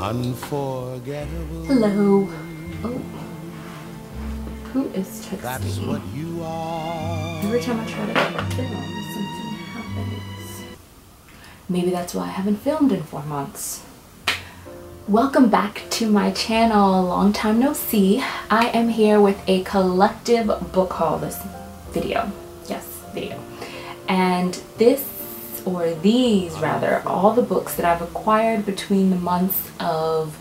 unforgettable. Hello. Oh. Who is texting? That's what you are. Every time I try to film, something happens. Maybe that's why I haven't filmed in 4 months. Welcome back to my channel. Long time no see. I am here with a collective book haul this video. Yes, video. And these rather, all the books that I've acquired between the months of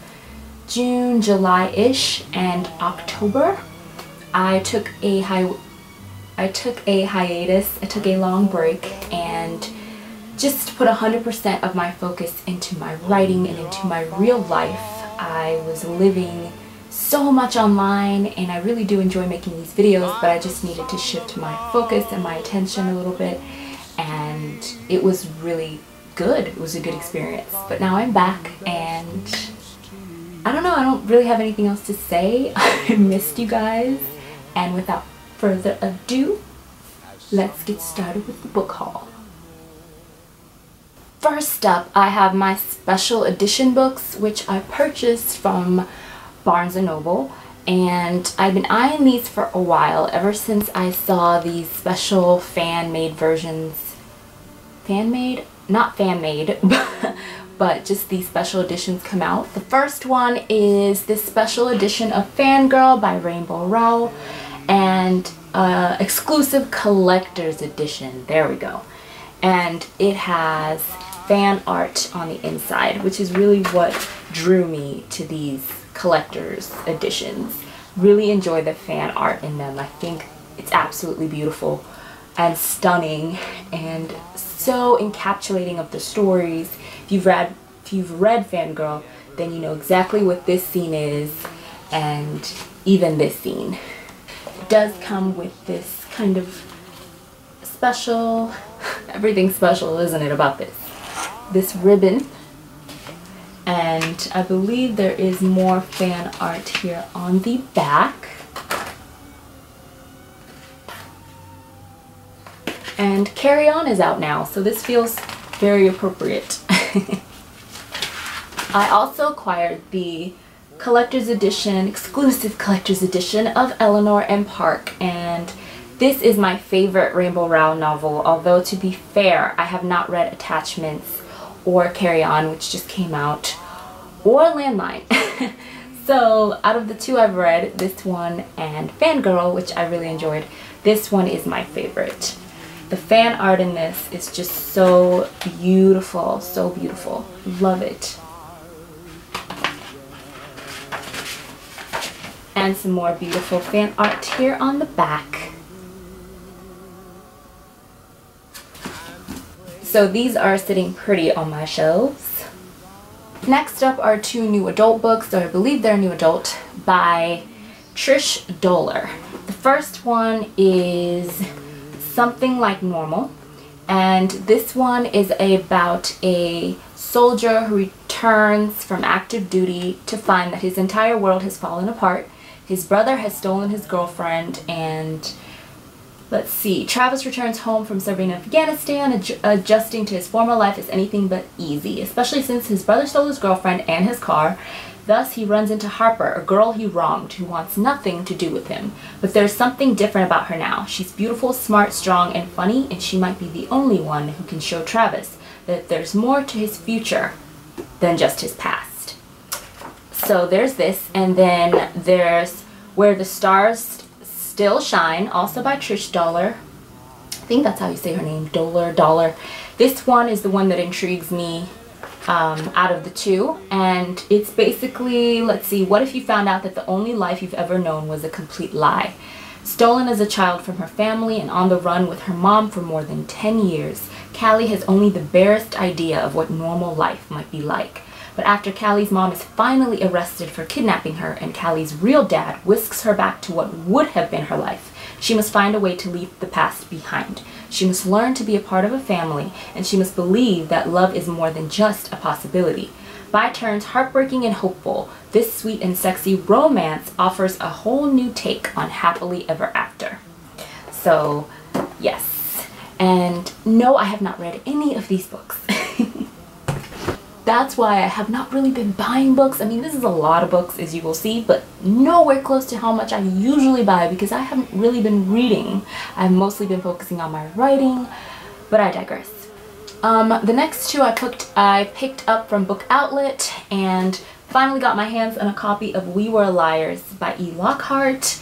June, July-ish, and October. I took a hiatus, I took a long break, and just put 100% of my focus into my writing and into my real life. I was living so much online, and I really do enjoy making these videos, but I just needed to shift my focus and my attention a little bit, and it was really good. It was a good experience. But now I'm back, and I don't know, I don't really have anything else to say. I missed you guys, and without further ado, let's get started with the book haul. First up, I have my special edition books, which I purchased from Barnes & Noble, and I've been eyeing these for a while, ever since I saw these special fan-made versions. Fan-made? Not fan-made, but just these special editions come out. The first one is this special edition of Fangirl by Rainbow Rowell, and exclusive collector's edition. There we go. And it has fan art on the inside, which is really what drew me to these collector's editions. Really enjoy the fan art in them. I think it's absolutely beautiful and stunning and so encapsulating of the stories. If you've read Fangirl, then you know exactly what this scene is, and even this scene. It does come with this kind of special, everything special, isn't it, about this ribbon. And I believe there is more fan art here on the back. And Carry On is out now, so this feels very appropriate. I also acquired the collector's edition, exclusive collector's edition of Eleanor and Park, and this is my favorite Rainbow Rowell novel, although to be fair, I have not read Attachments or Carry On, which just came out, or Landline. So out of the two I've read, this one and Fangirl, which I really enjoyed, this one is my favorite. The fan art in this is just so beautiful, so beautiful. Love it. And some more beautiful fan art here on the back. So these are sitting pretty on my shelves. Next up are two new adult books, or I believe they're new adult, by Trish Doller. The first one is Something Like Normal, and this one is about a soldier who returns from active duty to find that his entire world has fallen apart. His brother has stolen his girlfriend, and let's see, Travis returns home from serving in Afghanistan. Adjusting to his former life is anything but easy, especially since his brother stole his girlfriend and his car. Thus, he runs into Harper, a girl he wronged, who wants nothing to do with him. But there's something different about her now. She's beautiful, smart, strong, and funny, and she might be the only one who can show Travis that there's more to his future than just his past. So there's this, and then there's Where the Stars Still Shine, also by Trish Doller. I think that's how you say her name, Dollar. This one is the one that intrigues me out of the two, and it's basically, let's see, what if you found out that the only life you've ever known was a complete lie? Stolen as a child from her family and on the run with her mom for more than 10 years, Callie has only the barest idea of what normal life might be like. But after Callie's mom is finally arrested for kidnapping her and Callie's real dad whisks her back to what would have been her life, she must find a way to leave the past behind. She must learn to be a part of a family, and she must believe that love is more than just a possibility. By turns heartbreaking and hopeful, this sweet and sexy romance offers a whole new take on happily ever after. So, yes. And no, I have not read any of these books. that's why I have not really been buying books. I mean, this is a lot of books, as you will see, but nowhere close to how much I usually buy because I haven't really been reading. I've mostly been focusing on my writing, but I digress. The next two I picked up from Book Outlet and finally got my hands on a copy of We Were Liars by E. Lockhart.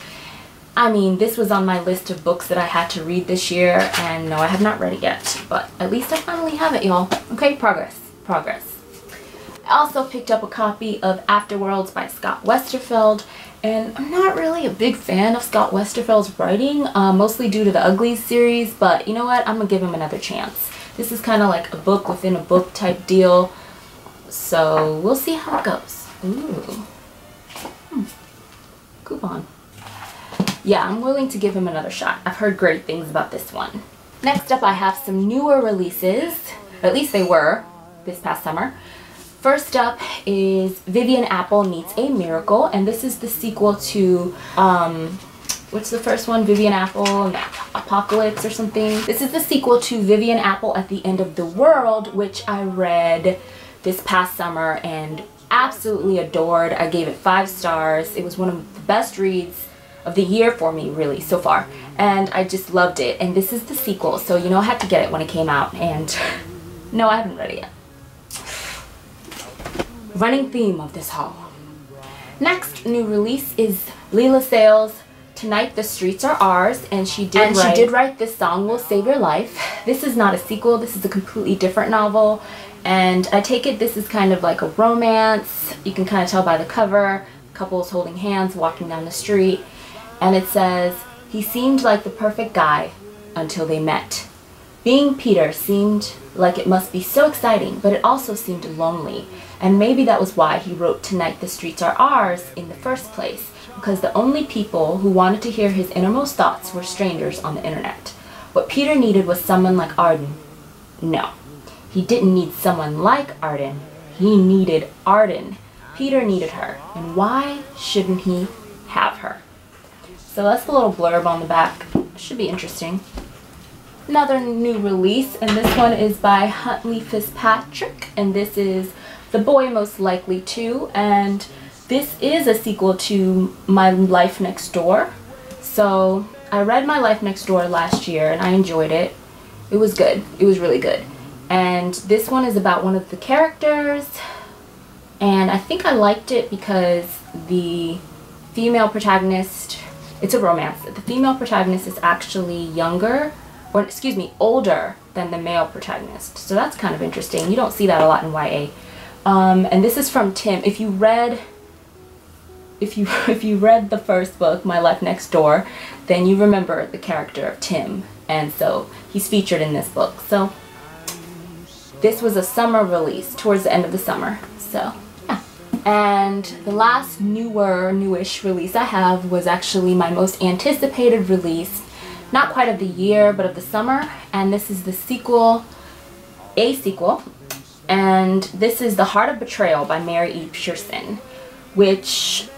I mean, this was on my list of books that I had to read this year, and no, I have not read it yet, but at least I finally have it, y'all. Okay, progress. I also picked up a copy of Afterworlds by Scott Westerfeld, and I'm not really a big fan of Scott Westerfeld's writing, mostly due to the Uglies series, but you know what? I'm gonna give him another chance. This is kind of like a book within a book type deal, so we'll see how it goes. Ooh. Coupon. Yeah, I'm willing to give him another shot. I've heard great things about this one. Next up, I have some newer releases, or at least they were this past summer. First up is Vivian Apple Needs a Miracle, and this is the sequel to what's the first one? Vivian Apple and the Apocalypse or something. This is the sequel to Vivian Apple at the End of the World, which I read this past summer and absolutely adored. I gave it 5 stars. It was one of the best reads of the year for me, really, so far. And I just loved it. And this is the sequel, so you know I had to get it when it came out. And no, I haven't read it yet. Running theme of this haul. Next new release is Leela Sales' Tonight the Streets Are Ours, and she did write This Song Will Save Your Life. This is not a sequel, this is a completely different novel, and I take it this is kind of like a romance. You can kind of tell by the cover, couples holding hands walking down the street, and it says, "He seemed like the perfect guy until they met. Being Peter seemed like it must be so exciting, but it also seemed lonely, and maybe that was why he wrote Tonight the Streets Are Ours in the first place, because the only people who wanted to hear his innermost thoughts were strangers on the internet. What Peter needed was someone like Arden. No, he didn't need someone like Arden. He needed Arden. Peter needed her, and why shouldn't he have her?" So that's the little blurb on the back. Should be interesting. Another new release, and this one is by Huntley Fitzpatrick, and this is The Boy Most Likely To, and this is a sequel to My Life Next Door. So I read My Life Next Door last year and I enjoyed it. It was good. It was really good. And this one is about one of the characters, and I think I liked it because the female protagonist, it's a romance. The female protagonist is actually younger, or excuse me, older than the male protagonist. So that's kind of interesting. You don't see that a lot in YA. And this is from Tim. If you read the first book, My Life Next Door, then you remember the character of Tim, and so he's featured in this book. So this was a summer release, towards the end of the summer. So yeah. And the last newish release I have was actually my most anticipated release, not quite of the year, but of the summer, and this is the sequel, and this is The Heart of Betrayal by Mary E. Pearson, which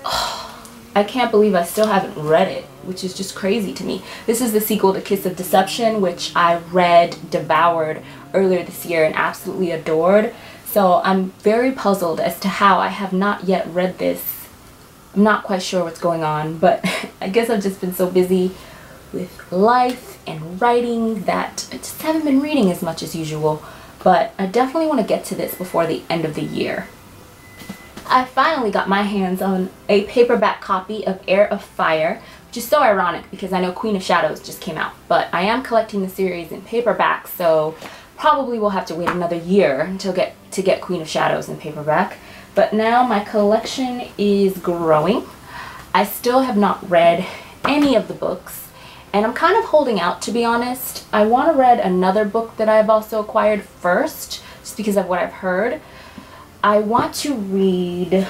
I can't believe I still haven't read it, which is just crazy to me. This is the sequel to Kiss of Deception, which I read, devoured earlier this year and absolutely adored. So I'm very puzzled as to how I have not yet read this. I'm not quite sure what's going on, but I guess I've just been so busy with life and writing that I just haven't been reading as much as usual. But I definitely want to get to this before the end of the year. I finally got my hands on a paperback copy of Heir of Fire, which is so ironic because I know Queen of Shadows just came out, but I am collecting the series in paperback, so probably we'll have to wait another year until to get Queen of Shadows in paperback. But now my collection is growing. I still have not read any of the books, and I'm kind of holding out, to be honest. I want to read another book that I've also acquired first, just because of what I've heard. I want to read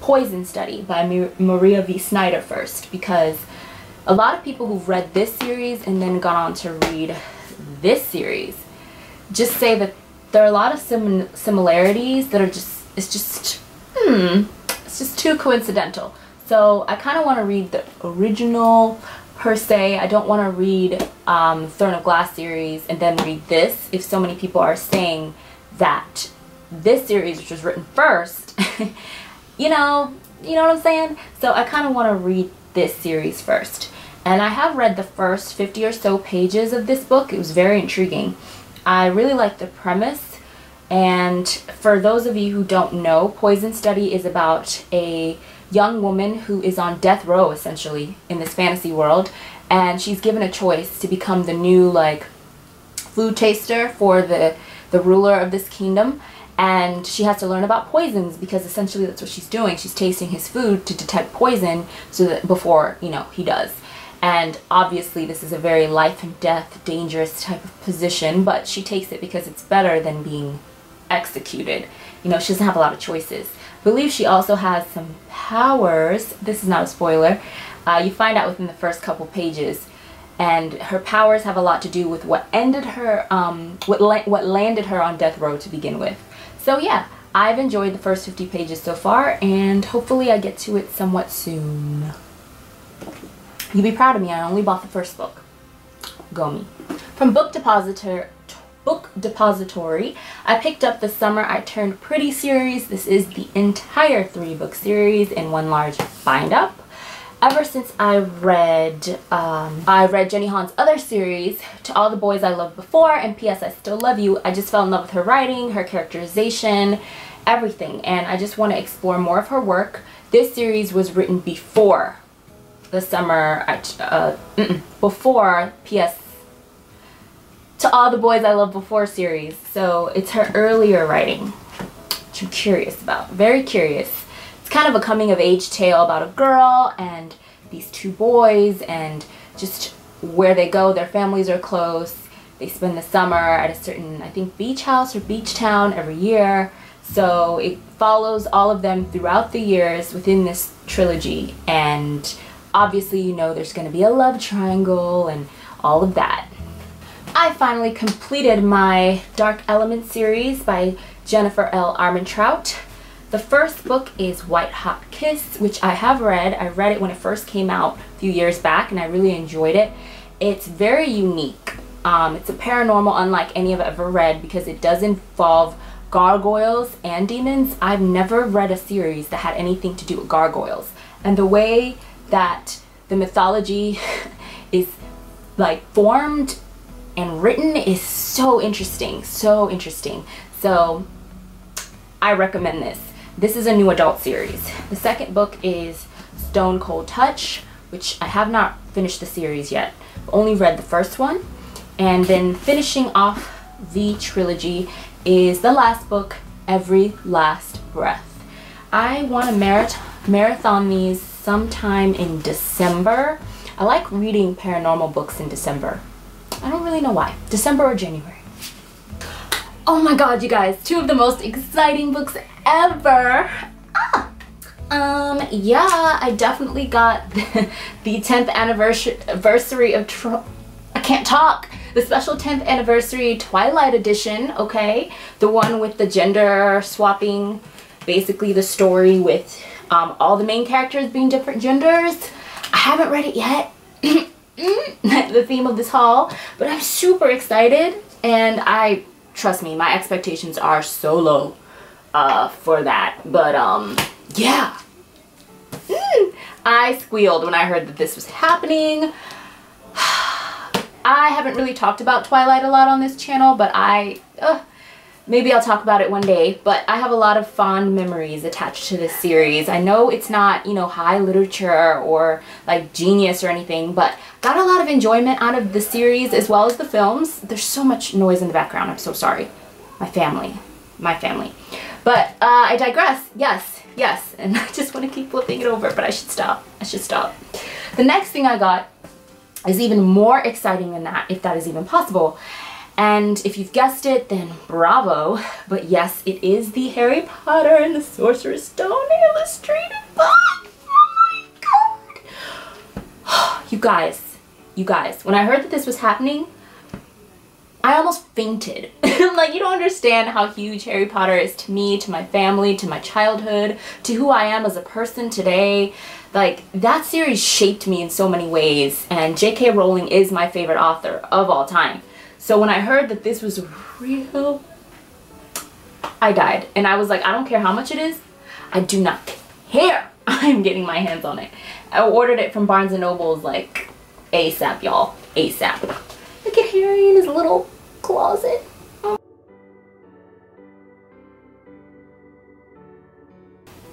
Poison Study by Maria V. Snyder first, because a lot of people who've read this series and then gone on to read this series just say that there are a lot of similarities that are it's just too coincidental. So I kind of want to read the original per se. I don't want to read Throne of Glass series and then read this if so many people are saying that this series, which was written first, you know what I'm saying? So I kind of want to read this series first. And I have read the first 50 or so pages of this book. It was very intriguing. I really like the premise. And for those of you who don't know, Poison Study is about a young woman who is on death row, essentially, in this fantasy world. And she's given a choice to become the new, like, food taster for the ruler of this kingdom. And she has to learn about poisons, because essentially that's what she's doing. She's tasting his food to detect poison so that before, you know, he does. And obviously this is a very life and death dangerous type of position, but she takes it because it's better than being executed. You know, she doesn't have a lot of choices. I believe she also has some powers. This is not a spoiler. You find out within the first couple pages. And her powers have a lot to do with what ended her, what landed her on death row to begin with. So yeah, I've enjoyed the first 50 pages so far, and hopefully I get to it somewhat soon. You'll be proud of me, I only bought the first book. Go me. From Book Depository, I picked up the Summer I Turned Pretty series. This is the entire 3-book series in one large bind-up. Ever since I read Jenny Han's other series, To All the Boys I Loved Before and P.S. I Still Love You, I just fell in love with her writing, her characterization, everything, and I just want to explore more of her work. This series was written before the Summer, before P.S. To All the Boys I Loved Before series, so it's her earlier writing, which I'm curious about, very curious. It's kind of a coming-of-age tale about a girl and these 2 boys, and just where they go, their families are close. They spend the summer at a certain, I think, beach house or beach town every year. So it follows all of them throughout the years within this trilogy, and obviously, you know, there's going to be a love triangle and all of that. I finally completed my Dark Element series by Jennifer L. Armentrout. The first book is White Hot Kiss, which I have read. I read it when it first came out a few years back, and I really enjoyed it. It's very unique. It's a paranormal unlike any I've ever read, because it does involve gargoyles and demons. I've never read a series that had anything to do with gargoyles. And the way that the mythology is like formed and written is so interesting, so interesting. So I recommend this. This is a new adult series. The second book is Stone Cold Touch, which I have not finished the series yet. I've only read the first one. And then finishing off the trilogy is the last book, Every Last Breath. I want to marathon these sometime in December. I like reading paranormal books in December. I don't really know why. December or January. Oh my god, you guys, 2 of the most exciting books ever. Yeah, I definitely got the 10th anniversary of I can't talk. The special 10th anniversary Twilight edition, okay? The one with the gender swapping, basically the story with all the main characters being different genders. I haven't read it yet. The theme of this haul, but I'm super excited, and trust me, my expectations are so low for that, but yeah. I squealed when I heard that this was happening. I haven't really talked about Twilight a lot on this channel, but maybe I'll talk about it one day, but I have a lot of fond memories attached to this series. I know it's not, you know, high literature or like genius or anything, but got a lot of enjoyment out of the series as well as the films. There's so much noise in the background. I'm so sorry. My family. But I digress. Yes. And I just want to keep flipping it over, but I should stop. The next thing I got is even more exciting than that, if that is even possible. And if you've guessed it, then bravo. But yes, it is the Harry Potter and the Sorcerer's Stone illustrated book. Oh my god. You guys, when I heard that this was happening, I almost fainted. Like, you don't understand how huge Harry Potter is to me, to my family, to my childhood, to who I am as a person today. Like, that series shaped me in so many ways, and J.K. Rowling is my favorite author of all time. So when I heard that this was real, I died. And I was like, I don't care how much it is. I do not care. I'm getting my hands on it. I ordered it from Barnes & Noble's like ASAP, y'all. ASAP. Look at Harry in his little closet.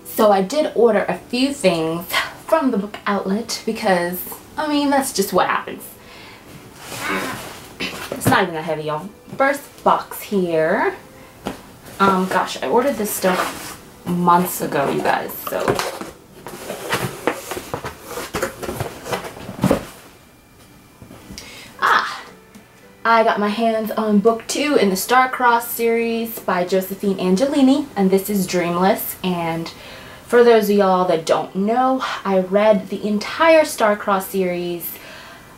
So I did order a few things from the book outlet because, I mean, that's just what happens. It's not even that heavy, y'all. First box here. Gosh, I ordered this stuff months ago, you guys, so. I got my hands on book 2 in the Star-Crossed series by Josephine Angelini, and this is Dreamless. And for those of y'all that don't know, I read the entire Star-Crossed series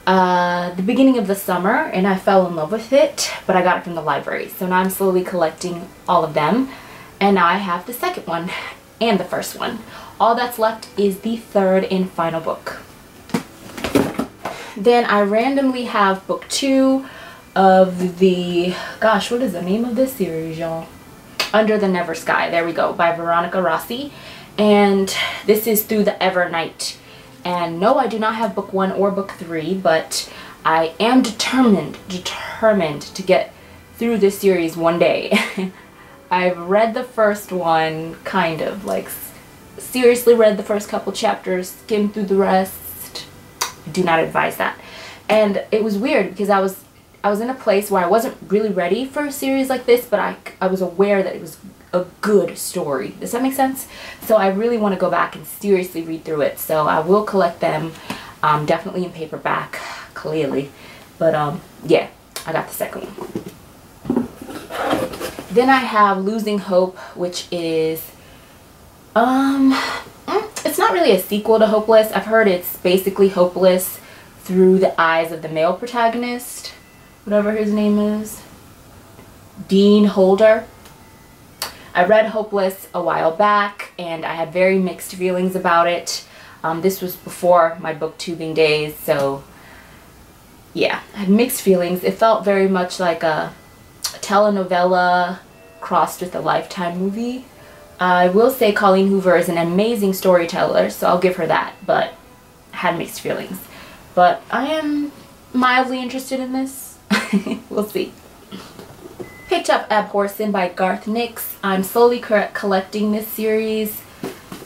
the beginning of the summer, and I fell in love with it, but I got it from the library. So now I'm slowly collecting all of them, and now I have the second one and the first one. All that's left is the third and final book. Then I randomly have book 2 of the, gosh, what is the name of this series, y'all? Under the Never Sky. There we go, by Veronica Rossi. And this is through the Evernight. And no, I do not have book 1 or book 3, but I am determined to get through this series one day. I've read the first one, kind of, like, seriously read the first couple chapters, skimmed through the rest. I do not advise that. And it was weird because I was in a place where I wasn't really ready for a series like this, but I was aware that it was a good story. Does that make sense? So I really want to go back and seriously read through it. So I will collect them, definitely in paperback, clearly. But yeah, I got the second one. Then I have Losing Hope, which is, it's not really a sequel to Hopeless. I've heard it's basically Hopeless through the eyes of the male protagonist, whatever his name is, Dean Holder. I read Hopeless a while back and I had very mixed feelings about it. This was before my booktubing days, so yeah, I had mixed feelings. It felt very much like a telenovela crossed with a Lifetime movie. I will say Colleen Hoover is an amazing storyteller, so I'll give her that, but I had mixed feelings. But I am mildly interested in this. We'll see. Picked up Abhorsen by Garth Nix. I'm slowly collecting this series,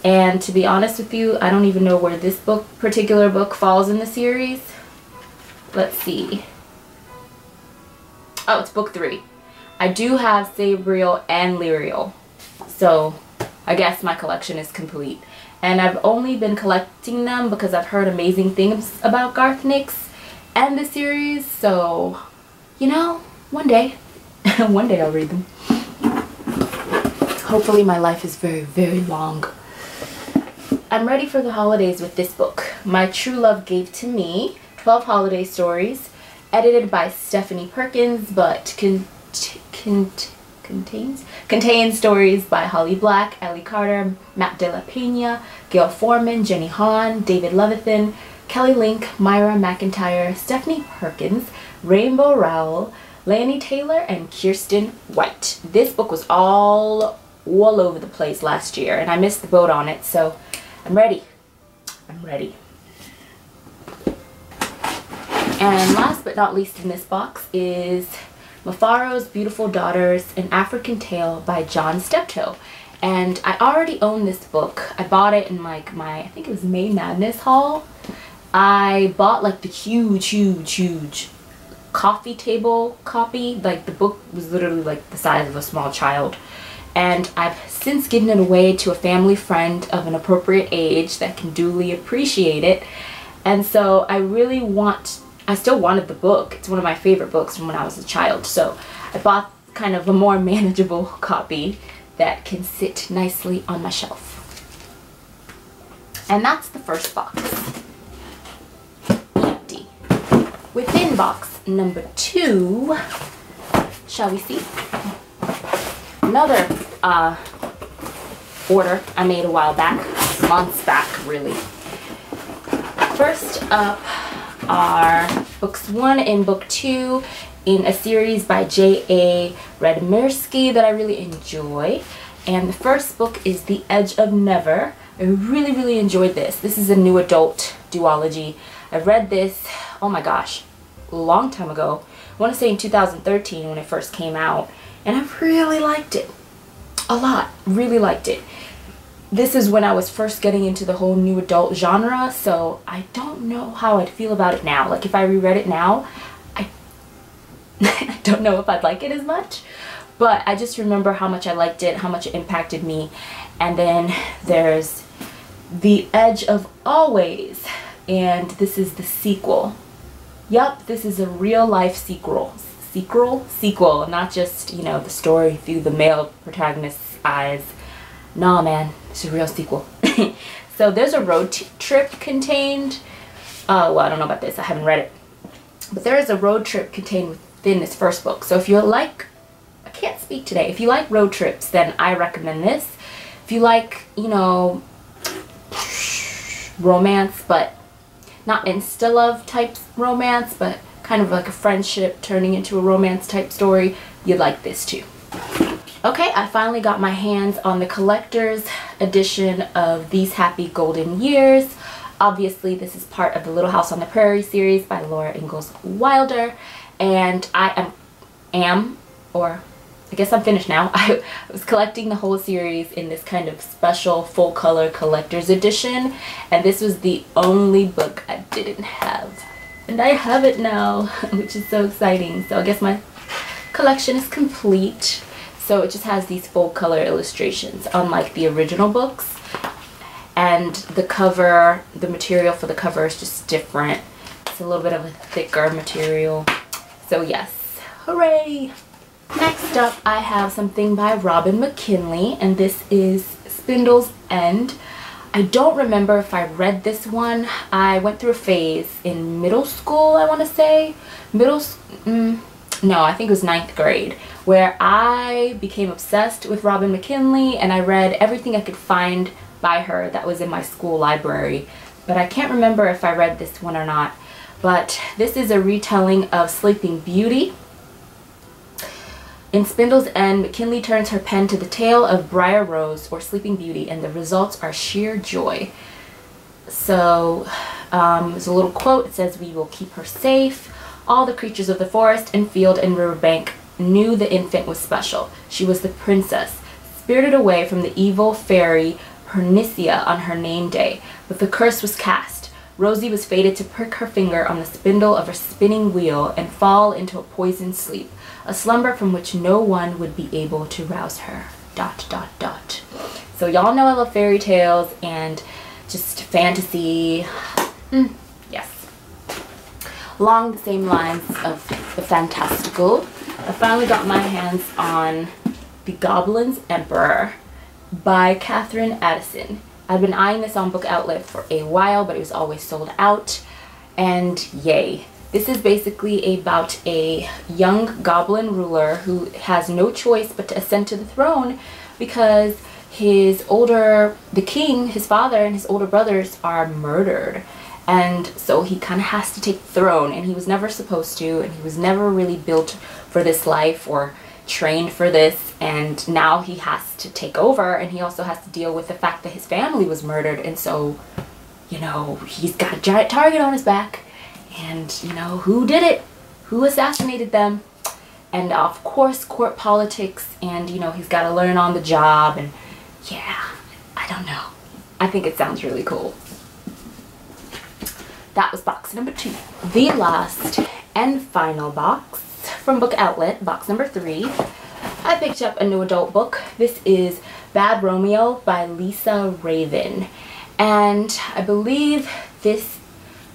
and to be honest with you, I don't even know where this particular book falls in the series. Let's see. Oh, it's book 3. I do have Sabriel and Lyriel, so I guess my collection is complete. And I've only been collecting them because I've heard amazing things about Garth Nix and the series, so, you know, one day. One day I'll read them. Hopefully my life is very, very long. I'm ready for the holidays with this book. My True Love Gave to Me, 12 Holiday Stories, edited by Stephanie Perkins, but contains stories by Holly Black, Ellie Carter, Matt De La Pena, Gail Foreman, Jenny Han, David Levithan, Kelly Link, Myra McIntyre, Stephanie Perkins, Rainbow Rowell, Lanny Taylor, and Kirsten White. This book was all over the place last year, and I missed the boat on it, so I'm ready. I'm ready. And last but not least in this box is Mafaro's Beautiful Daughters, An African Tale by John Steptoe. And I already own this book. I bought it in like my, I think it was May Madness haul. I bought like the huge coffee table copy. Like the book was literally like the size of a small child. And I've since given it away to a family friend of an appropriate age that can duly appreciate it. And so I still wanted the book. It's one of my favorite books from when I was a child. So I bought kind of a more manageable copy that can sit nicely on my shelf. And that's the first box. Empty. Within box number 2, shall we see? Another order I made a while back, months back really. First up are books 1 and book 2 in a series by J.A. Radmirsky that I really enjoy. And the first book is The Edge of Never. I really enjoyed this. This is a new adult duology. I read this, oh my gosh, a long time ago. I want to say in 2013 when it first came out. And I really liked it. A lot. Really liked it. This is when I was first getting into the whole new adult genre, so I don't know how I'd feel about it now. Like if I reread it now, I don't know if I'd like it as much, but I just remember how much I liked it, how much it impacted me. And then there's The Edge of Always, and this is the sequel. Yup, this is a real life sequel, not just, you know, the story through the male protagonist's eyes. Nah, man, it's a real sequel. So there's a road trip contained. Well, I don't know about this. I haven't read it. But there is a road trip contained within this first book. So if you like, I can't speak today. If you like road trips, then I recommend this. If you like, you know, romance, but not insta-love type romance, but kind of like a friendship turning into a romance type story, you'd like this too. Okay, I finally got my hands on the collector's edition of These Happy Golden Years. Obviously, this is part of the Little House on the Prairie series by Laura Ingalls Wilder. And I guess I'm finished now. I was collecting the whole series in this kind of special full color collector's edition. And this was the only book I didn't have. And I have it now, which is so exciting. So I guess my collection is complete. So it just has these full color illustrations, unlike the original books. And the cover, the material for the cover is just different. It's a little bit of a thicker material. So yes, hooray! Next up, I have something by Robin McKinley, and this is Spindle's End. I don't remember if I read this one. I went through a phase in middle school, I want to say. No, I think it was 9th grade, where I became obsessed with Robin McKinley, and I read everything I could find by her that was in my school library. But I can't remember if I read this one or not. But this is a retelling of Sleeping Beauty. In Spindle's End, McKinley turns her pen to the tale of Briar Rose, or Sleeping Beauty, and the results are sheer joy. So there's a little quote. It says, "We will keep her safe. All the creatures of the forest and field and riverbank knew the infant was special. She was the princess, spirited away from the evil fairy Pernicia on her name day. But the curse was cast. Rosie was fated to prick her finger on the spindle of a spinning wheel and fall into a poisoned sleep, a slumber from which no one would be able to rouse her. ... So y'all know I love fairy tales and just fantasy. Yes. Along the same lines of the fantastical, I finally got my hands on The Goblin's Emperor by Catherine Addison. I've been eyeing this on Book Outlet for a while, but it was always sold out, and yay. This is basically about a young goblin ruler who has no choice but to ascend to the throne because the king, his father, and his older brothers are murdered. And so he kind of has to take the throne, and he was never supposed to, and he was never really built for this life or trained for this, and now he has to take over, and he also has to deal with the fact that his family was murdered, and so, you know, he's got a giant target on his back, and, you know, who did it? Who assassinated them? And of course, court politics, and, you know, he's got to learn on the job, and yeah, I don't know. I think it sounds really cool. That was box number 2. The last and final box from Book Outlet, box number 3. I picked up a new adult book. This is Bad Romeo by Lisa Raven. And I believe this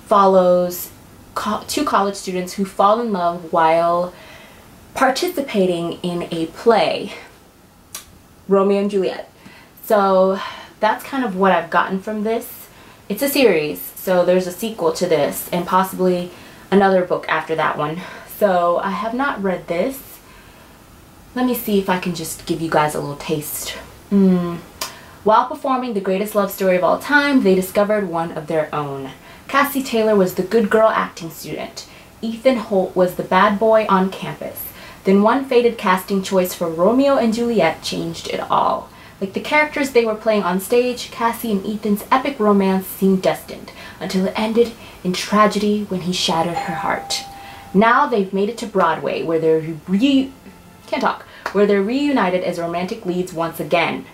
follows 2 college students who fall in love while participating in a play, Romeo and Juliet. So that's kind of what I've gotten from this. It's a series, so there's a sequel to this and possibly another book after that one. So I have not read this. Let me see if I can just give you guys a little taste. While performing the greatest love story of all time, they discovered one of their own. Cassie Taylor was the good girl acting student. Ethan Holt was the bad boy on campus. Then one fated casting choice for Romeo and Juliet changed it all. Like the characters they were playing on stage, Cassie and Ethan's epic romance seemed destined, until it ended in tragedy when he shattered her heart. Now they've made it to Broadway, where they're reunited as romantic leads once again. ...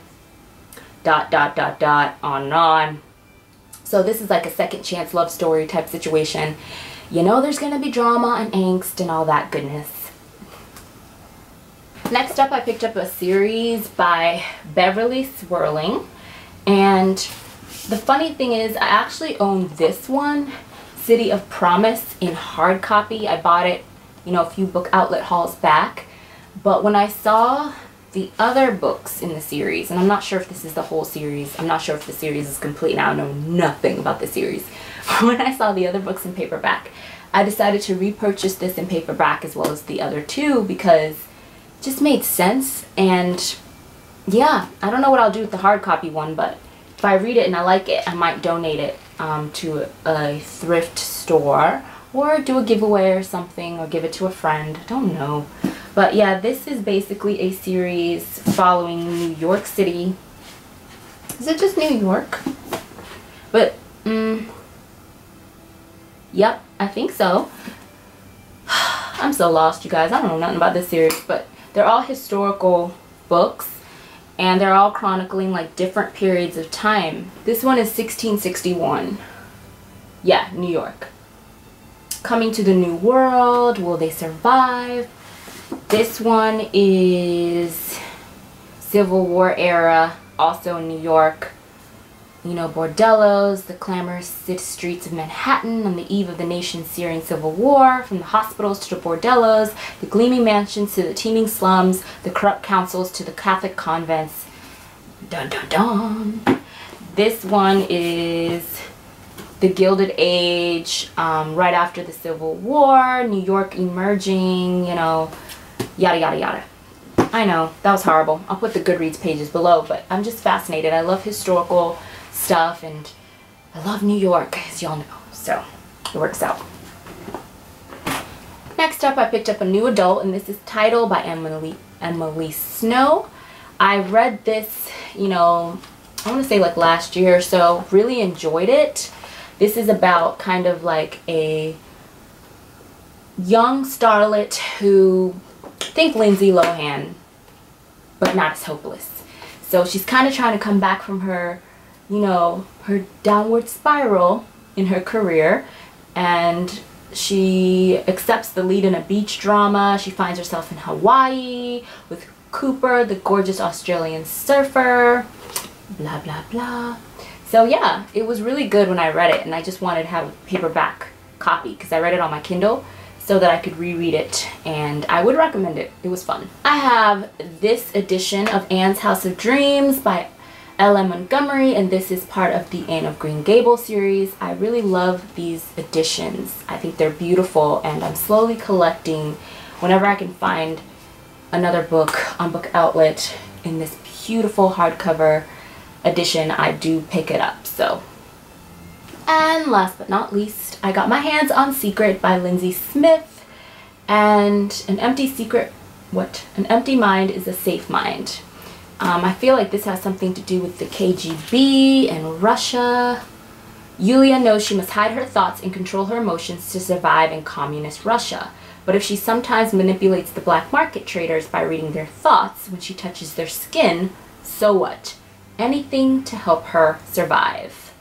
on and on. So this is like a second chance love story type situation. You know there's gonna be drama and angst and all that goodness. Next up, I picked up a series by Beverly Swirling, and the funny thing is I actually own this one, City of Promise, in hard copy. I bought it, you know, a few book outlet hauls back, but when I saw the other books in the series, and I'm not sure if this is the whole series, I'm not sure if the series is complete, and I know nothing about the series. When I saw the other books in paperback, I decided to repurchase this in paperback as well as the other two because it just made sense. And yeah, I don't know what I'll do with the hard copy one, but if I read it and I like it, I might donate it to a thrift store or do a giveaway or something, or give it to a friend. I don't know. But yeah, this is basically a series following New York City. Is it just New York? But, yep, I think so. I'm so lost, you guys. I don't know nothing about this series, but they're all historical books, and they're all chronicling like different periods of time. This one is 1661. Yeah, New York. Coming to the New World. Will they survive? This one is Civil War era, also in New York. You know, bordellos, the clamorous streets of Manhattan on the eve of the nation's searing civil war, from the hospitals to the bordellos, the gleaming mansions to the teeming slums, the corrupt councils to the Catholic convents. Dun dun dun. This one is the Gilded Age, right after the Civil War, New York emerging, you know, yada yada yada. I know, that was horrible. I'll put the Goodreads pages below, but I'm just fascinated. I love historical stuff, and I love New York, as y'all know, so it works out. Next up, I picked up a new adult, and this is Tidal by Emily Snow. I read this, you know, I want to say like last year or so. Really enjoyed it. This is about kind of like a young starlet who, think Lindsay Lohan, but not as hopeless. So she's kind of trying to come back from her, you know, her downward spiral in her career, and she accepts the lead in a beach drama. She finds herself in Hawaii with Cooper, the gorgeous Australian surfer, blah blah blah. So yeah, it was really good when I read it, and I just wanted to have a paperback copy because I read it on my Kindle so that I could reread it, and I would recommend it. It was fun. I have this edition of Anne's House of Dreams by L.M. Montgomery, and this is part of the Anne of Green Gables series. I really love these editions. I think they're beautiful, and I'm slowly collecting whenever I can find another book on Book Outlet in this beautiful hardcover edition. I do pick it up. So, and last but not least, I got my hands on Secret by Lindsay Smith, and an empty secret, what? An empty mind is a safe mind. I feel like this has something to do with the KGB and Russia. Yulia knows she must hide her thoughts and control her emotions to survive in communist Russia. But if she sometimes manipulates the black market traders by reading their thoughts when she touches their skin, so what? Anything to help her survive.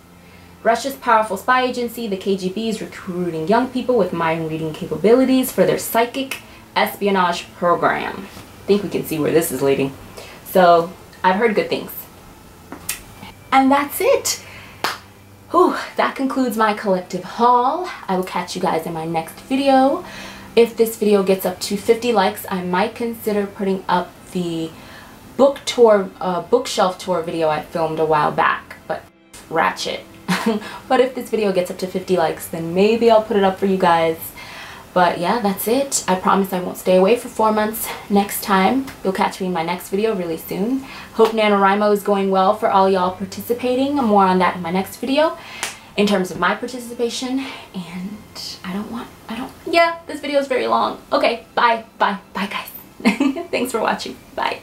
Russia's powerful spy agency, the KGB, is recruiting young people with mind-reading capabilities for their psychic espionage program. I think we can see where this is leading. So, I've heard good things. And that's it. Whew, that concludes my collective haul. I will catch you guys in my next video. If this video gets up to 50 likes, I might consider putting up the book tour, bookshelf tour video I filmed a while back, but ratchet. But if this video gets up to 50 likes, then maybe I'll put it up for you guys. But yeah, that's it. I promise I won't stay away for 4 months next time. You'll catch me in my next video really soon. Hope NaNoWriMo is going well for all y'all participating. More on that in my next video in terms of my participation. And I don't yeah, this video is very long. Okay, bye guys. Thanks for watching. Bye.